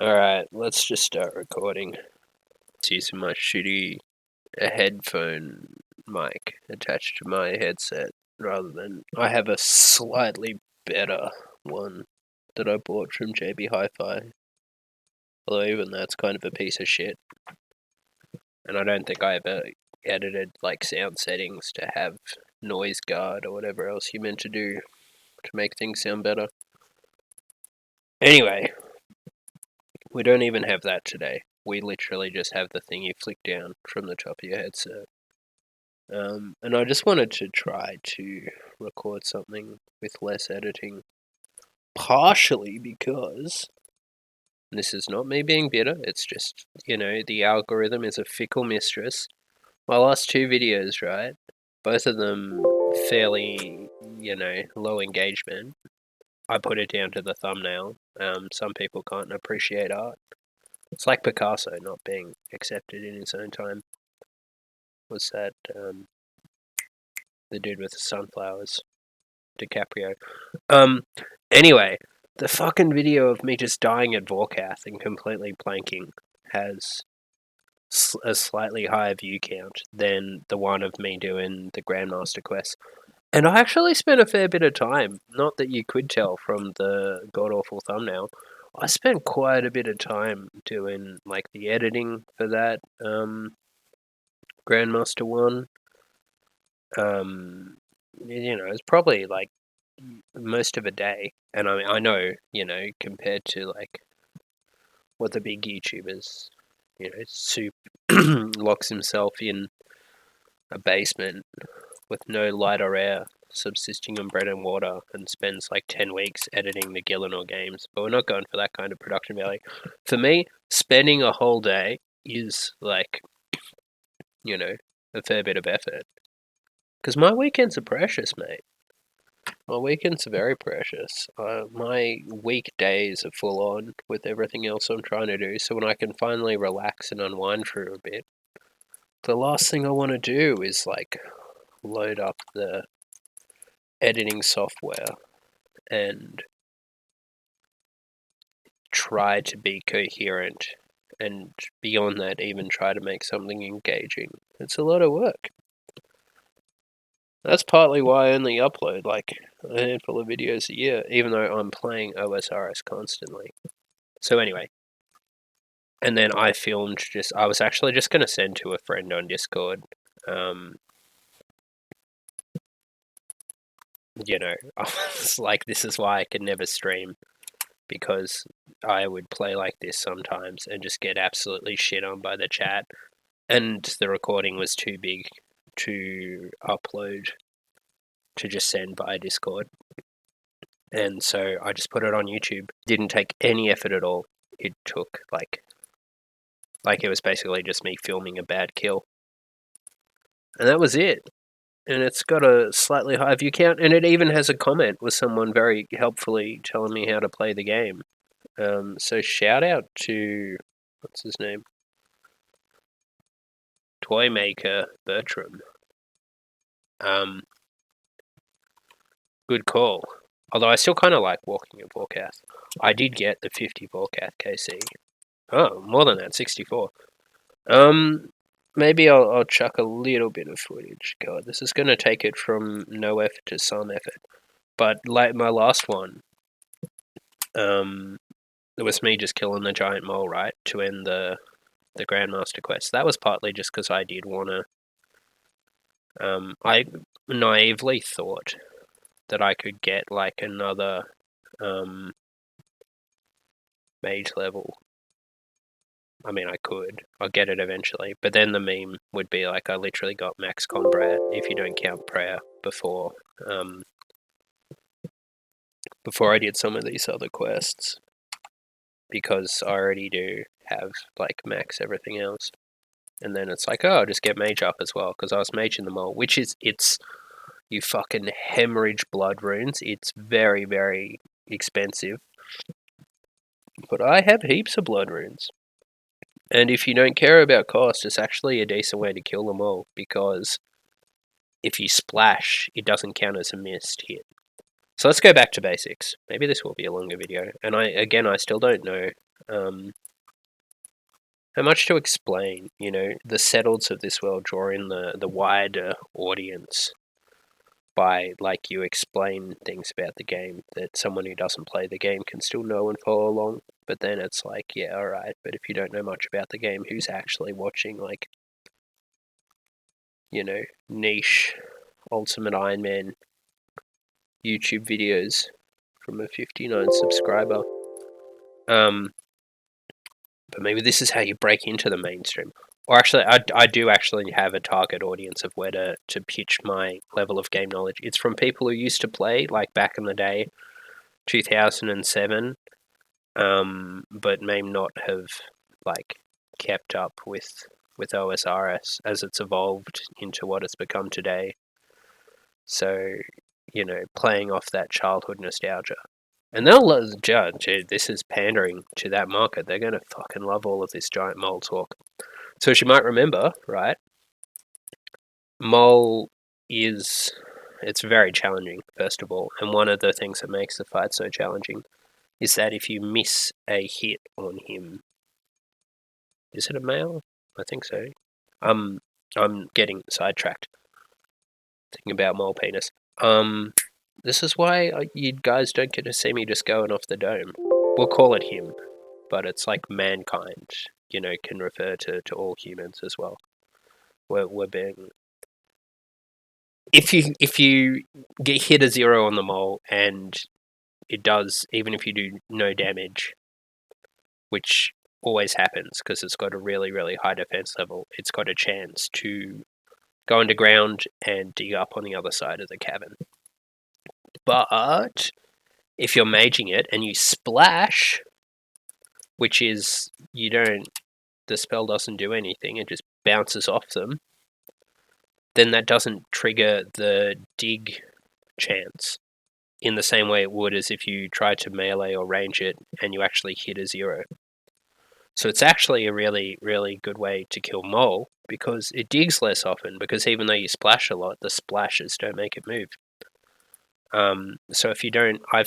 Alright, let's just start recording. It's using my shitty headphone mic attached to my headset rather than I have a slightly better one that I bought from JB Hi-Fi. Although even that's kind of a piece of shit. And I don't think I ever edited like sound settings to have noise guard or whatever else you meant to do to make things sound better. Anyway, we don't even have that today. We literally just have the thing you flick down from the top of your headset. And I just wanted to try to record something with less editing. Partially because this is not me being bitter, it's just, the algorithm is a fickle mistress. My last two videos, right? Both of them fairly, low engagement. I put it down to the thumbnail. Some people can't appreciate art. It's like Picasso not being accepted in his own time. Was that the dude with the sunflowers, DiCaprio? Anyway, the fucking video of me just dying at Vorkath and completely planking has a slightly higher view count than the one of me doing the Grandmaster quest. And I actually spent a fair bit of time, not that you could tell from the god-awful thumbnail, I spent quite a bit of time doing, like, the editing for that, Grandmaster one. It's probably, like, most of a day. And I know, compared to, like, what the big YouTubers, Soup locks himself in a basement with no light or air, subsisting on bread and water, and spends like 10 weeks editing the Gielinor games. But we're not going for that kind of production value. For me, spending a whole day is like, a fair bit of effort. Because my weekends are precious, mate. My weekends are very precious. My weekdays are full on with everything else I'm trying to do. So when I can finally relax and unwind for a bit, the last thing I want to do is like load up the editing software and try to be coherent, and beyond that even try to make something engaging. It's a lot of work. That's partly why I only upload like a handful of videos a year, even though I'm playing OSRS constantly. So anyway, and then I was actually just going to send to a friend on Discord, I was like, this is why I could never stream, because I would play like this sometimes and just get absolutely shit on by the chat, and the recording was too big to upload to just send via Discord. And so I just put it on YouTube. Didn't take any effort at all. It took like it was basically just me filming a bad kill. And that was it. And it's got a slightly high view count, and it even has a comment with someone very helpfully telling me how to play the game. So shout out to, what's his name? Toymaker Bertram. Good call. Although I still kind of like walking at Vorkath. I did get the 50 Vorkath KC. Oh, more than that, 64. Maybe I'll chuck a little bit of footage. God, this is going to take it from no effort to some effort. But like my last one, it was me just killing the giant mole, right, to end the Grandmaster quest. That was partly just because I did want to... I naively thought that I could get like another mage level. I mean, I could. I'll get it eventually. But then the meme would be like, I literally got max combat if you don't count prayer before I did some of these other quests, because I already do have like max everything else. And then it's like, oh, I'll just get mage up as well, because I was maging them all, which is, you fucking hemorrhage blood runes. It's very, very expensive. But I have heaps of blood runes. And if you don't care about cost, it's actually a decent way to kill them all, because if you splash, it doesn't count as a missed hit. So let's go back to basics. Maybe this will be a longer video. And I still don't know how much to explain, you know, the settles of this world draw in the wider audience by, like, you explain things about the game that someone who doesn't play the game can still know and follow along. But then it's like, yeah, alright, but if you don't know much about the game, who's actually watching, like, you know, niche Ultimate Iron Man YouTube videos from a 59 subscriber? But maybe this is how you break into the mainstream. Or actually, I do actually have a target audience of where to pitch my level of game knowledge. It's from people who used to play, like back in the day, 2007, but may not have, like, kept up with OSRS as it's evolved into what it's become today. So, you know, playing off that childhood nostalgia. And they'll judge, this is pandering to that market. They're going to fucking love all of this giant mole talk. So as you might remember, right, mole it's very challenging, first of all. And one of the things that makes the fight so challenging is that if you miss a hit on him, is it a male? I think so. I'm getting sidetracked thinking about mole penis. This is why you guys don't get to see me just going off the dome. We'll call it him, but it's like mankind, you know, can refer to all humans as well. We're being... If you get hit a 0 on the mole and it does, even if you do no damage, which always happens because it's got a really, really high defense level, it's got a chance to go underground and dig up on the other side of the cavern. But if you're maging it and you splash, which is the spell doesn't do anything, it just bounces off them, then that doesn't trigger the dig chance in the same way it would as if you tried to melee or range it and you actually hit a 0. So it's actually a really, really good way to kill mole because it digs less often, because even though you splash a lot, the splashes don't make it move. So if you don't... I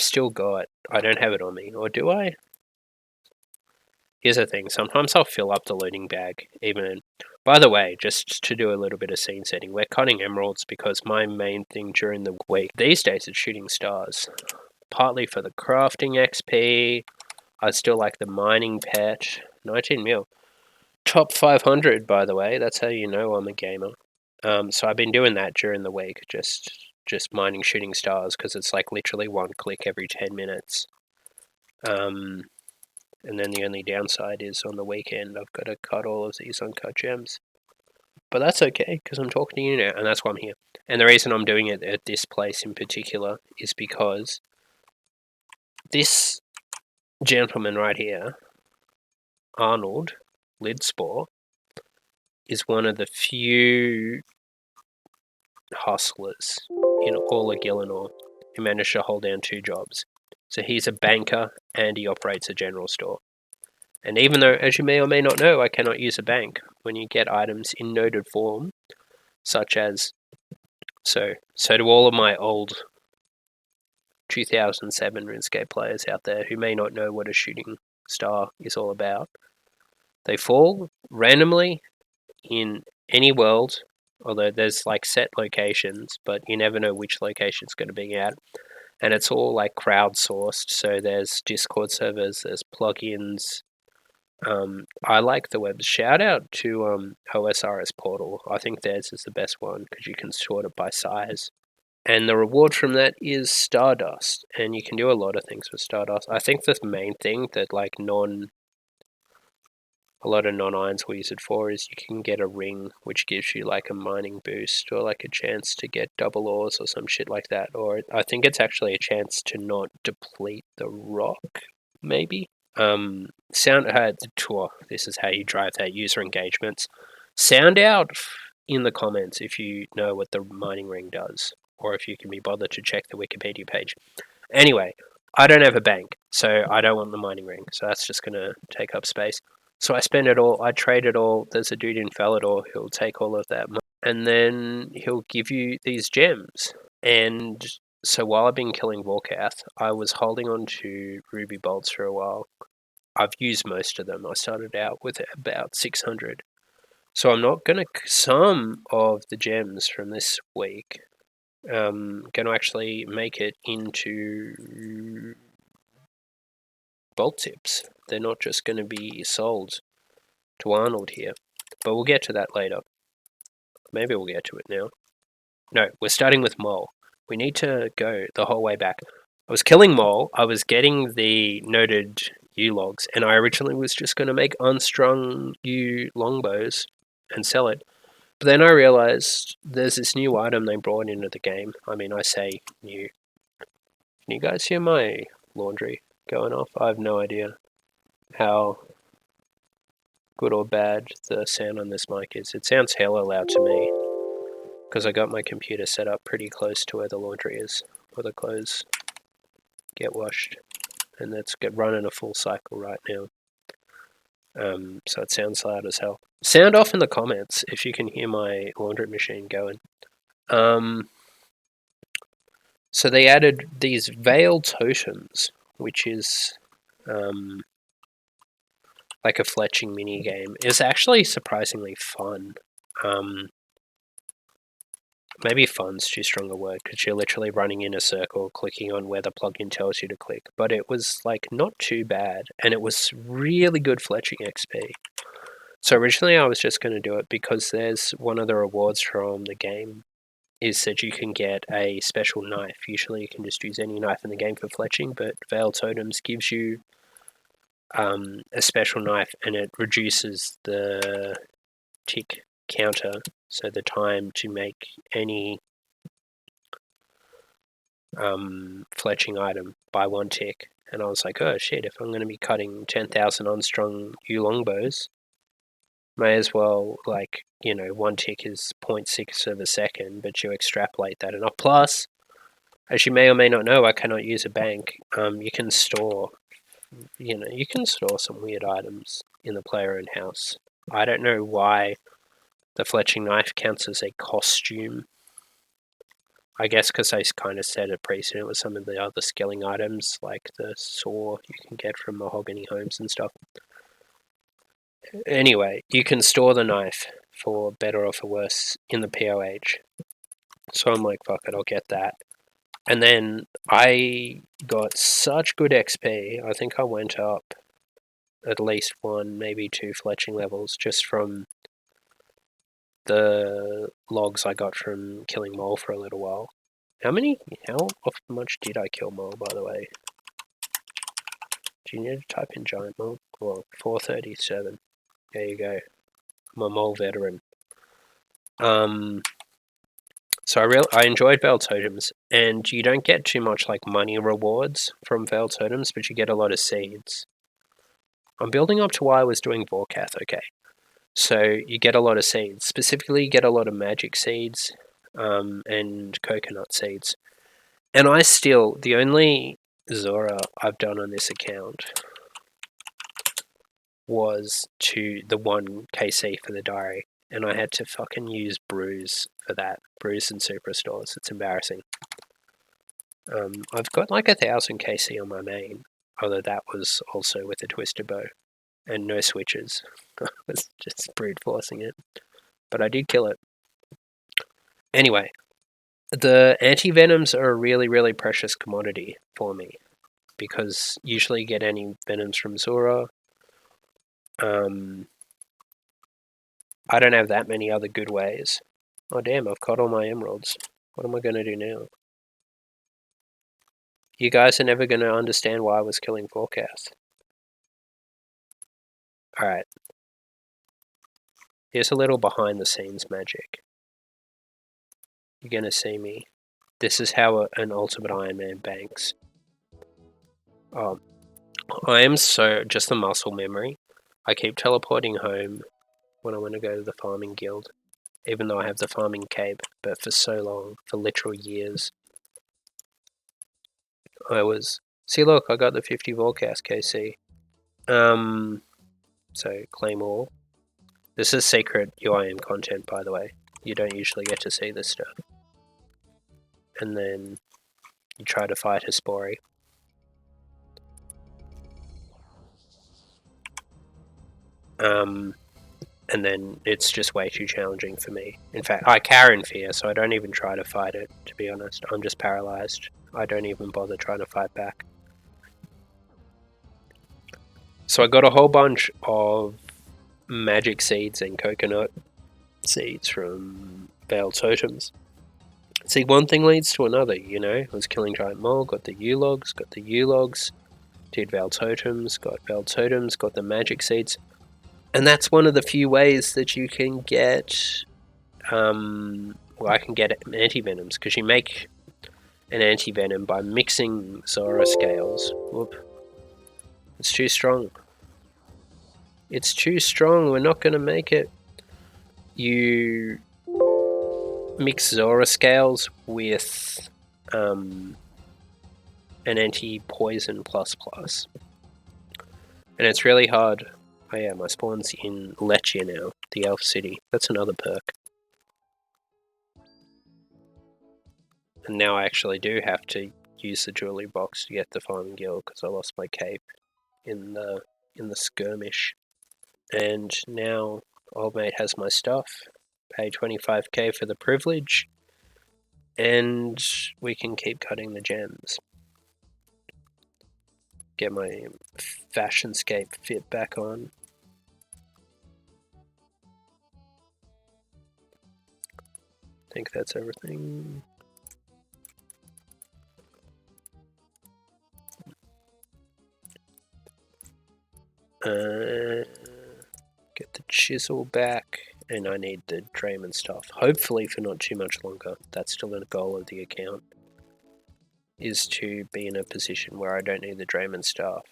don't have it on me, or do I? Here's the thing, sometimes I'll fill up the looting bag, even... By the way, just to do a little bit of scene setting, we're cutting emeralds because my main thing during the week these days is shooting stars. Partly for the crafting XP, I still like the mining pet. 19 mil. Top 500, by the way, that's how you know I'm a gamer. So I've been doing that during the week, just mining shooting stars, because it's like literally one click every 10 minutes. And then the only downside is on the weekend I've got to cut all of these uncut gems. But that's okay, because I'm talking to you now, and that's why I'm here. And the reason I'm doing it at this place in particular is because this gentleman right here, Arnold Lidspor, is one of the few hustlers in all of Gielinor who managed to hold down 2 jobs. So he's a banker and he operates a general store. And even though, as you may or may not know, I cannot use a bank when you get items in noted form, such as... So to all of my old 2007 RuneScape players out there who may not know what a shooting star is all about, they fall randomly in any world, although there's like set locations, but you never know which location's going to be at. And it's all like crowdsourced, so there's Discord servers, there's plugins. I like the web. Shout out to OSRS Portal. I think theirs is the best one because you can sort it by size. And the reward from that is Stardust, and you can do a lot of things with Stardust. I think the main thing that like a lot of non-irons will use it for is you can get a ring which gives you like a mining boost or like a chance to get double ores or some shit like that. Or I think it's actually a chance to not deplete the rock, maybe. This is how you drive that user engagements. Sound out in the comments if you know what the mining ring does, or if you can be bothered to check the Wikipedia page. Anyway, I don't have a bank, so I don't want the mining ring, so that's just going to take up space. So I spend it all, I trade it all. There's a dude in Falador who'll take all of that money, and then he'll give you these gems. And so while I've been killing Vorkath, I was holding on to ruby bolts for a while, I've used most of them. I started out with about 600. So I'm not going to... Some of the gems from this week going to actually make it into bolt tips. They're not just going to be sold to Arnold here. But we'll get to that later. Maybe we'll get to it now. No, we're starting with Mole. We need to go the whole way back. I was killing Mole, I was getting the noted U logs, and I originally was just going to make unstrung U longbows and sell it. But then I realized there's this new item they brought into the game. I mean, I say new. Can you guys hear my laundry going off? I have no idea how good or bad the sound on this mic is. It sounds hella loud to me because I got my computer set up pretty close to where the laundry is, where the clothes get washed, and that's running a full cycle right now. So it sounds loud as hell. Sound off in the comments if you can hear my laundry machine going. So they added these Veil Totems, which is like a fletching mini game. It's actually surprisingly fun. Maybe fun's too strong a word because you're literally running in a circle, clicking on where the plugin tells you to click. But it was like not too bad, and it was really good fletching XP. So originally I was just going to do it because there's one of the rewards from the game is that you can get a special knife. Usually you can just use any knife in the game for fletching, but Veil Totems gives you a special knife, and it reduces the tick counter, so the time to make any fletching item by 1 tick. And I was like, oh shit, if I'm going to be cutting 10,000 unstrung U longbows, may as well, like, 1 tick is 0.6 of a second, but you extrapolate that enough. Plus, as you may or may not know, I cannot use a bank. You can store, you can store some weird items in the player-owned house. I don't know why the fletching knife counts as a costume. I guess because I kind of set a precedent with some of the other skilling items, like the saw you can get from Mahogany Homes and stuff. Anyway, you can store the knife for better or for worse in the POH. So I'm like, fuck it, I'll get that. And then I got such good XP, I think I went up at least 1, maybe 2 fletching levels just from the logs I got from killing Mole for a little while. How much did I kill Mole, by the way? Do you need to type in giant Mole? Well, 437. There you go. I'm a Mole veteran. So I enjoyed Veil Totems, and you don't get too much like money rewards from Veil Totems, but you get a lot of seeds. I'm building up to why I was doing Vorkath, okay. So you get a lot of seeds. Specifically, you get a lot of magic seeds and coconut seeds. And the only Zora I've done on this account was to the 1 KC for the diary. And I had to fucking use Bruise for that. Bruise and Superstores. It's embarrassing. I've got like 1,000 KC on my main, although that was also with a twisted bow and no switches. I was just brute forcing it, but I did kill it. Anyway, the anti-venoms are a really, really precious commodity for me because usually you get anti-venoms from Zora. I don't have that many other good ways. Oh damn, I've caught all my emeralds. What am I going to do now? You guys are never going to understand why I was killing Forecast. Alright. Here's a little behind the scenes magic. You're going to see me. This is how an Ultimate Iron Man banks. I am just a muscle memory. I keep teleporting home when I want to go to the farming guild. Even though I have the farming cape, but for so long, for literal years, see look, I got the 50 Volcast KC. So claim all. This is secret UIM content, by the way. You don't usually get to see this stuff. And then you try to fight Hespori. And then it's just way too challenging for me. In fact, I cower in fear, so I don't even try to fight it, to be honest. I'm just paralyzed. I don't even bother trying to fight back. So I got a whole bunch of magic seeds and coconut seeds from Veil Totems. See, one thing leads to another, you know? I was killing Giant Mole, got the U-Logs, did Veil Totems, got the magic seeds. And that's one of the few ways that you can get... I can get anti-venoms, because you make an anti-venom by mixing Zora scales. Whoop. It's too strong. It's too strong, we're not going to make it. You mix Zora scales with an anti-poison ++. And it's really hard. Oh yeah, my spawn's in Lechia now, the Elf City. That's another perk. And now I actually do have to use the jewelry box to get the farming guild because I lost my cape in the skirmish. And now old mate has my stuff. Pay 25k for the privilege, and we can keep cutting the gems. Get my Fashionscape fit back on. I think that's everything. Get the chisel back, and I need the Draymond stuff. Hopefully for not too much longer. That's still the goal of the account, is to be in a position where I don't need the Draymond stuff.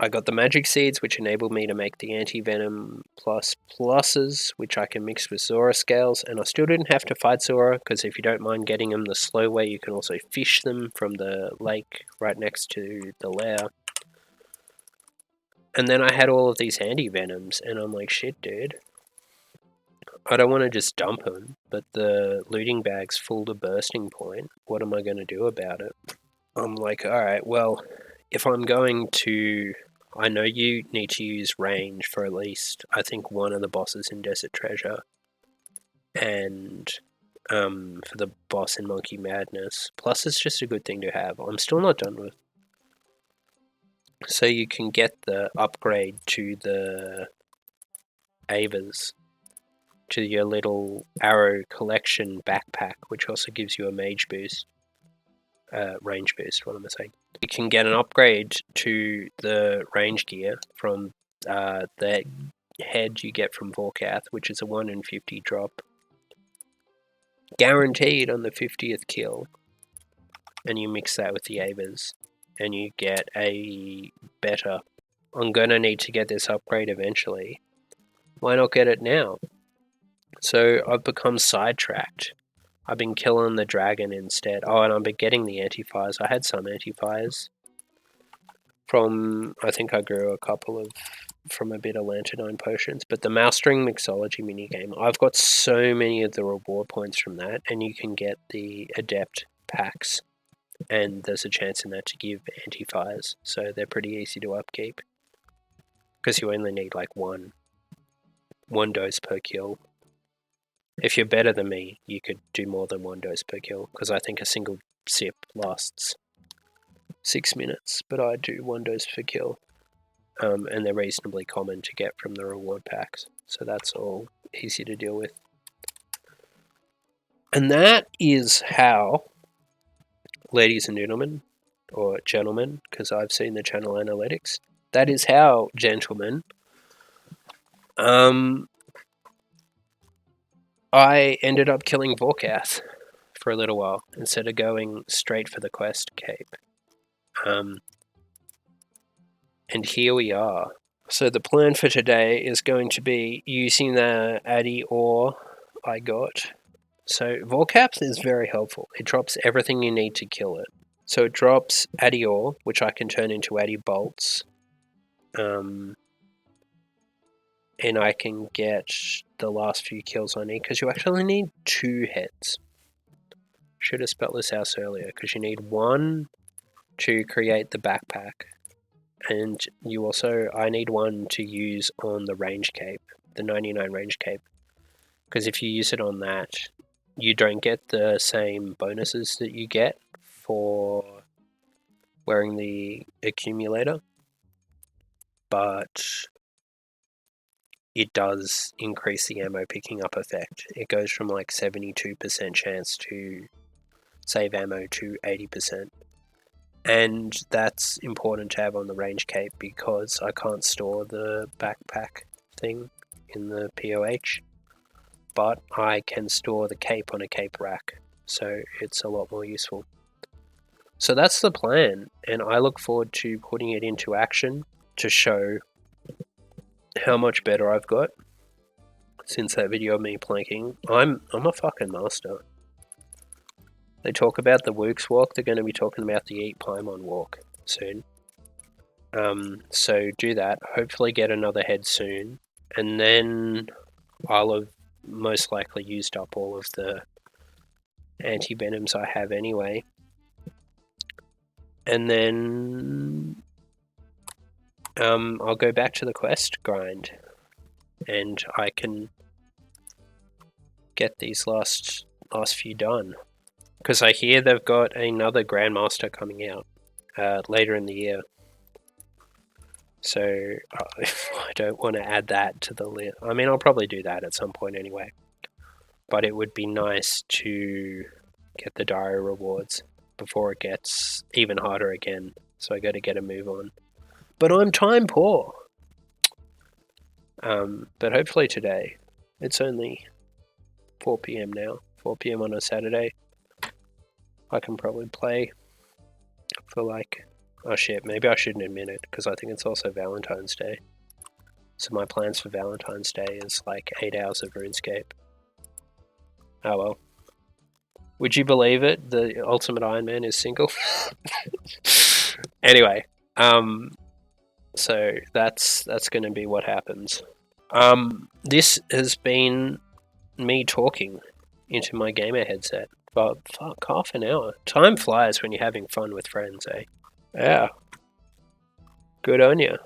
I got the magic seeds, which enabled me to make the anti-venom pluses, which I can mix with Zora scales, and I still didn't have to fight Zora, because if you don't mind getting them the slow way, you can also fish them from the lake right next to the lair. And then I had all of these anti-venoms, and I'm like, shit, dude. I don't want to just dump them, but the looting bag's full to bursting point. What am I going to do about it? I'm like, alright, well, if I'm going to... I know you need to use range for at least, I think, one of the bosses in Desert Treasure. And for the boss in Monkey Madness. Plus, it's just a good thing to have. I'm still not done with. So you can get the upgrade to the Avas, to your little arrow collection backpack, which also gives you a mage boost. Range boost, what am I saying? You can get an upgrade to the range gear from the head you get from Vorkath, which is a 1 in 50 drop. Guaranteed on the 50th kill. And you mix that with the Avas, and you get a better... I'm gonna need to get this upgrade eventually. Why not get it now? So I've become sidetracked. I've been killing the dragon instead. Oh, and I've been getting the anti-fires. I had some anti-fires from... I think I grew a couple of... from a bit of Lanternine potions. But the Mousestring Mixology minigame, I've got so many of the reward points from that, and you can get the Adept packs. And there's a chance in that to give anti-fires, so they're pretty easy to upkeep. Because you only need like one dose per kill. If you're better than me, you could do more than 1 dose per kill, because I think a single sip lasts 6 minutes, but I do 1 dose per kill. And they're reasonably common to get from the reward packs, so that's all easy to deal with. And that is how, ladies and gentlemen, or gentlemen, because I've seen the channel analytics, that is how, gentlemen, I ended up killing Vorkath for a little while, instead of going straight for the quest cape. And here we are. So the plan for today is going to be using the Addy ore I got. So Vorkath is very helpful. It drops everything you need to kill it. So it drops Addy ore, which I can turn into Addy bolts. And I can get the last few kills I need, because you actually need 2 heads. Should have spelled this out earlier, because you need 1 to create the backpack, And you also, I need one to use on the range cape, the 99 range cape. Because if you use it on that, you don't get the same bonuses that you get for wearing the accumulator, but it does increase the ammo picking up effect. It goes from like 72% chance to save ammo to 80%. And that's important to have on the range cape because I can't store the backpack thing in the POH, but I can store the cape on a cape rack, so it's a lot more useful. So that's the plan, and I look forward to putting it into action to show how much better I've got since that video of me planking. I'm a fucking master. They talk about the Wooks walk, they're going to be talking about the Eat Paimon walk soon. So do that, hopefully get another head soon, and then I'll have most likely used up all of the anti-venoms I have anyway. And then I'll go back to the quest grind, and I can get these last few done. Because I hear they've got another Grandmaster coming out later in the year. So I don't want to add that to the list. I mean, I'll probably do that at some point anyway. But it would be nice to get the diary rewards before it gets even harder again. So I got to get a move on. But I'm time poor. But hopefully today. It's only 4 PM now. 4 PM on a Saturday. I can probably play for like... Oh shit, maybe I shouldn't admit it, because I think it's also Valentine's Day. So my plans for Valentine's Day is like 8 hours of RuneScape. Oh well. Would you believe it? The Ultimate Iron Man is single? Anyway, so that's going to be what happens. This has been me talking into my gamer headset. But fuck, half an hour. Time flies when you're having fun with friends, eh? Yeah. Good on you.